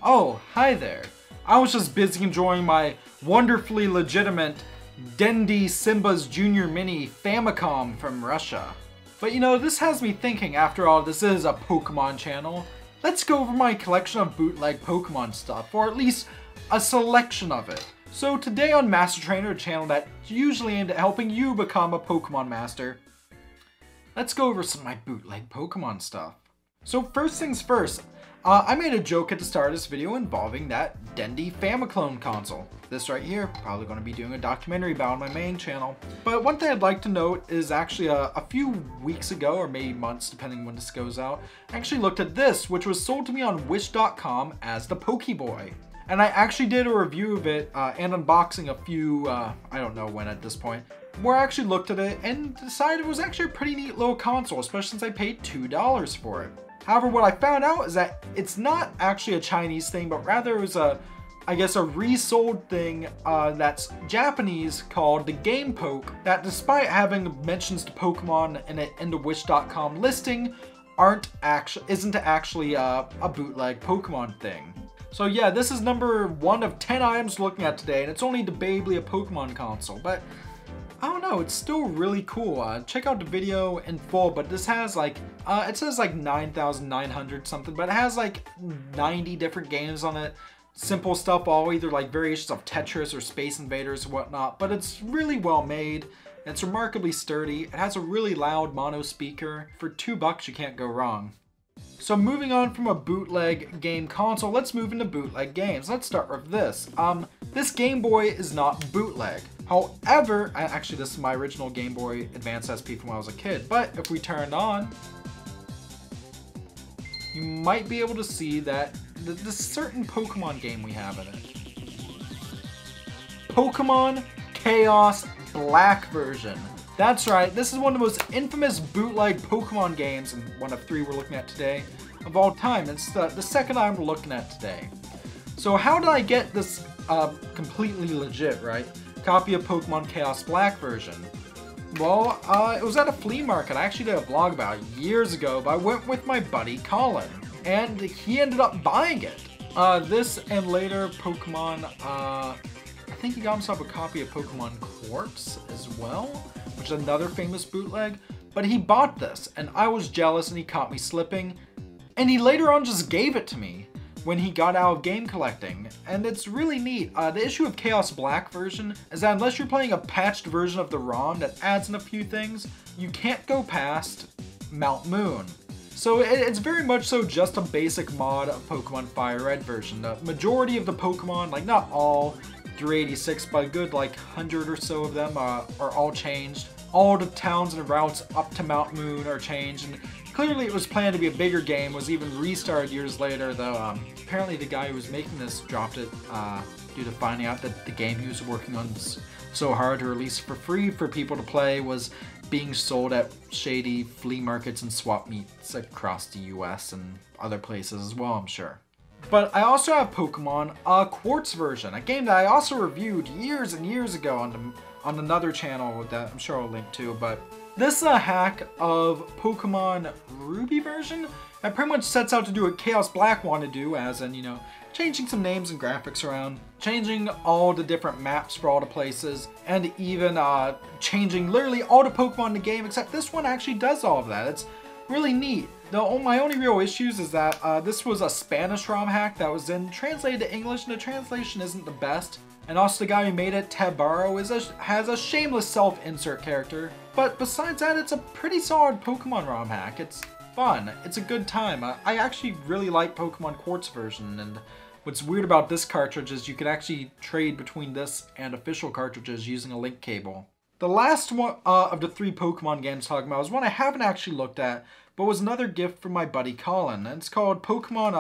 Oh, hi there. I was just busy enjoying my wonderfully legitimate Dendy Simba's Junior Mini Famicom from Russia. But you know, this has me thinking, after all, this is a Pokemon channel. Let's go over my collection of bootleg Pokemon stuff, or at least a selection of it. So today on Master Trainer, a channel that's usually aimed at helping you become a Pokemon master, let's go over some of my bootleg Pokemon stuff. So first things first, I made a joke at the start of this video involving that Dendy Famiclone console. This right here, probably going to be doing a documentary about on my main channel. But one thing I'd like to note is actually a few weeks ago, or maybe months depending when this goes out, I actually looked at this, which was sold to me on Wish.com as the Pokeboy. And I actually did a review of it and unboxing a few, I don't know when at this point, where I actually looked at it and decided it was actually a pretty neat little console, especially since I paid $2 for it. However, what I found out is that it's not actually a Chinese thing, but rather it was I guess a resold thing that's Japanese called the Game Poke, that despite having mentions to Pokemon in the Wish.com listing, isn't actually a bootleg Pokemon thing. So yeah, this is number 1 of 10 items looking at today, and it's only debatably a Pokemon console, but I don't know, it's still really cool. Check out the video in full, but this has like, it says like 9,900 something, but it has like 90 different games on it. Simple stuff, all either like variations of Tetris or Space Invaders or whatnot, but it's really well made. It's remarkably sturdy. It has a really loud mono speaker. For $2, you can't go wrong. So moving on from a bootleg game console, let's move into bootleg games. Let's start with this. This Game Boy is not bootleg. However, actually this is my original Game Boy Advance SP from when I was a kid, but if we turn it on, you might be able to see that this certain Pokemon game we have in it. Pokemon Chaos Black version. That's right, this is one of the most infamous bootleg Pokemon games, and one of 3 we're looking at today, of all time. It's the second item we're looking at today. So how did I get this completely legit, right? Copy of Pokemon Chaos Black version? Well, it was at a flea market. I actually did a vlog about it years ago, but I went with my buddy Colin, and he ended up buying it. This and later Pokemon, I think he got himself a copy of Pokemon Quartz as well, which is another famous bootleg, but he bought this, and I was jealous and he caught me slipping, and he later on just gave it to me when he got out of game collecting, and it's really neat. The issue of Chaos Black version is that unless you're playing a patched version of the ROM that adds in a few things, you can't go past Mount Moon. So it's very much so just a basic mod of Pokemon Fire Red version. The majority of the Pokemon, like not all 386, but a good like 100 or so of them are all changed. All the towns and routes up to Mount Moon are changed, and clearly it was planned to be a bigger game, was even restarted years later, though apparently the guy who was making this dropped it due to finding out that the game he was working on so hard to release for free for people to play was being sold at shady flea markets and swap meets across the US and other places as well, I'm sure. But I also have Pokemon Quartz version, a game that I also reviewed years and years ago on another channel that I'm sure I'll link to, but this is a hack of Pokemon Ruby version that pretty much sets out to do what Chaos Black wanted to do, as in, you know, changing some names and graphics around, changing all the different maps for all the places, and even changing literally all the Pokemon in the game, except this one actually does all of that. It's really neat. My only real issues is that this was a Spanish ROM hack that was then translated to English, and the translation isn't the best. And also the guy who made it, Tabaro, has a shameless self-insert character. But besides that, it's a pretty solid Pokemon ROM hack. It's fun. It's a good time. I actually really like Pokemon Quartz version, and what's weird about this cartridge is you can actually trade between this and official cartridges using a link cable. The last one of the 3 Pokemon games talking about was one I haven't actually looked at, but was another gift from my buddy Colin, and it's called Pokemon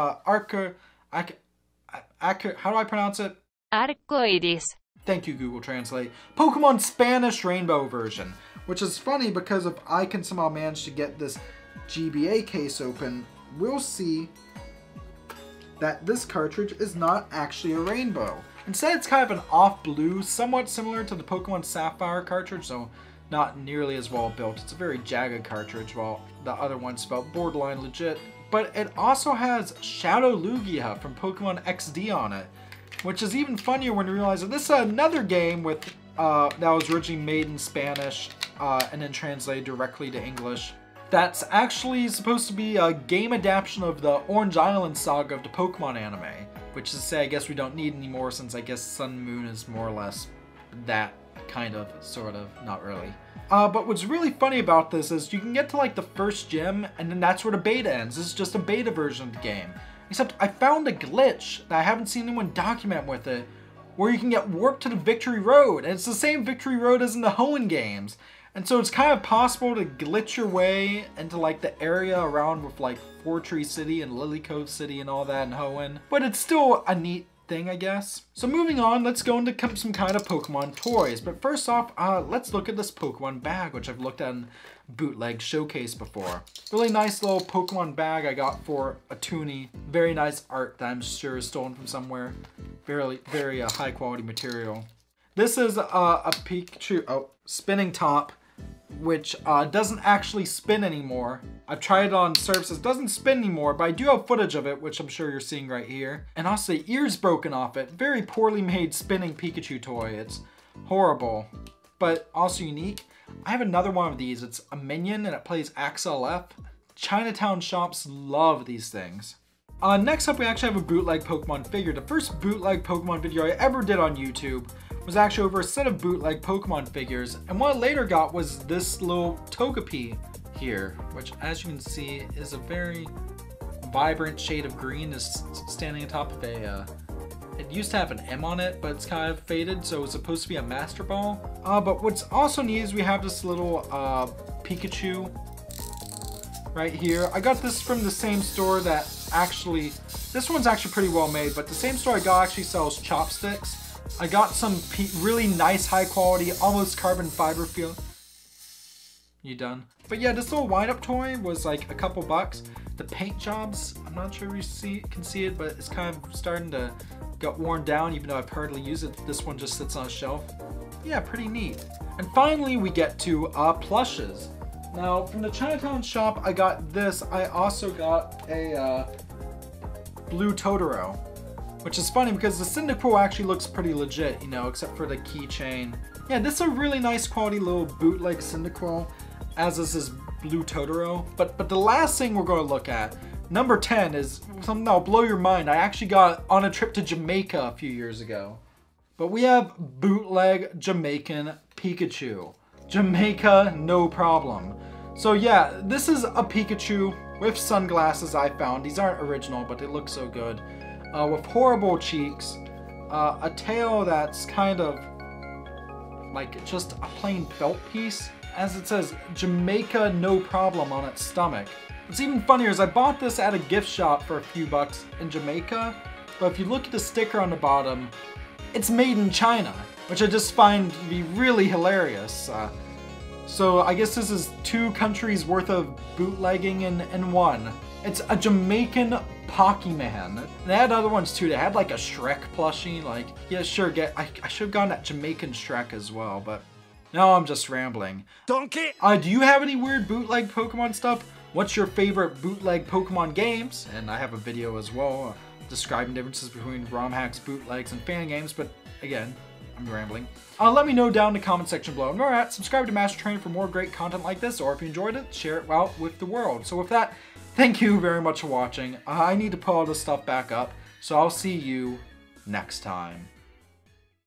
how do I pronounce it? Arcoiris. Thank you, Google Translate. Pokemon Spanish Rainbow version, which is funny because if I can somehow manage to get this GBA case open, we'll see that this cartridge is not actually a rainbow. Instead, it's kind of an off blue, somewhat similar to the Pokemon Sapphire cartridge, so not nearly as well built. It's a very jagged cartridge, while the other one's felt borderline legit. but it also has Shadow Lugia from Pokemon XD on it, which is even funnier when you realize that this is another game with that was originally made in Spanish and then translated directly to English. That's actually supposed to be a game adaptation of the Orange Island saga of the Pokemon anime, which is to say I guess we don't need anymore since I guess Sun and Moon is more or less that kind of, sort of, not really. But what's really funny about this is you can get to like the first gym and then that's where the beta ends. This is just a beta version of the game. Except I found a glitch that I haven't seen anyone document with it, where you can get warped to the Victory Road, and it's the same Victory Road as in the Hoenn games. And so it's kind of possible to glitch your way into like the area around with like Fortree City and Lily Cove City and all that in Hoenn. But it's still a neat thing, I guess. So moving on, let's go into some kind of Pokemon toys. But first off, let's look at this Pokemon bag, which I've looked at in Bootleg Showcase before. Really nice little Pokemon bag I got for a toonie. Very nice art that I'm sure is stolen from somewhere. Very high quality material. This is a Pikachu spinning top, which doesn't actually spin anymore. I've tried it on surfaces, doesn't spin anymore, but I do have footage of it, which I'm sure you're seeing right here. And also the ears broken off it. Very poorly made spinning Pikachu toy. It's horrible, but also unique. I have another one of these. It's a minion and it plays Axel F. Chinatown shops love these things. Next up, we actually have a bootleg Pokemon figure. The first bootleg Pokemon video I ever did on YouTube was actually over a set of bootleg Pokemon figures, and what I later got was this little Togepi here, which as you can see is a very vibrant shade of green, is standing on top of a, it used to have an M on it, but it's kind of faded, so it's supposed to be a Master Ball. But what's also neat is we have this little Pikachu right here. I got this from the same store that actually, this one's actually pretty well made, but the same store I got actually sells chopsticks. I got some really nice, high quality, almost carbon fiber feel. You done? But yeah, this little wind-up toy was like a couple bucks. The paint jobs, I'm not sure if you can see it, but it's kind of starting to get worn down, even though I've hardly used it. This one just sits on a shelf. Yeah, pretty neat. And finally, we get to plushes. Now, from the Chinatown shop, I got this. I also got a blue Totoro, which is funny because the Cyndaquil actually looks pretty legit, you know, except for the keychain. Yeah, this is a really nice quality little bootleg Cyndaquil, as is this blue Totoro. But the last thing we're going to look at, number 10, is something that'll blow your mind. I actually got on a trip to Jamaica a few years ago. But we have bootleg Jamaican Pikachu. Jamaica, no problem. So yeah, this is a Pikachu with sunglasses I found. These aren't original, but they look so good. With horrible cheeks, a tail that's kind of like just a plain felt piece, as it says Jamaica no problem on its stomach. What's even funnier is I bought this at a gift shop for a few bucks in Jamaica, but if you look at the sticker on the bottom, it's made in China, which I just find to be really hilarious. So I guess this is 2 countries worth of bootlegging in one. It's a Jamaican Pokemon. They had other ones too. They had like a Shrek plushie. Like, yeah, sure, I should have gotten that Jamaican Shrek as well, but now I'm just rambling. Donkey! Do you have any weird bootleg Pokemon stuff? What's your favorite bootleg Pokemon games? And I have a video as well describing differences between ROM hacks, bootlegs, and fan games, but again, I'm rambling. Let me know down in the comment section below. And remember that, subscribe to Master Trainer for more great content like this, or if you enjoyed it, share it out with the world. So with that, thank you very much for watching. I need to pull all this stuff back up, so I'll see you next time.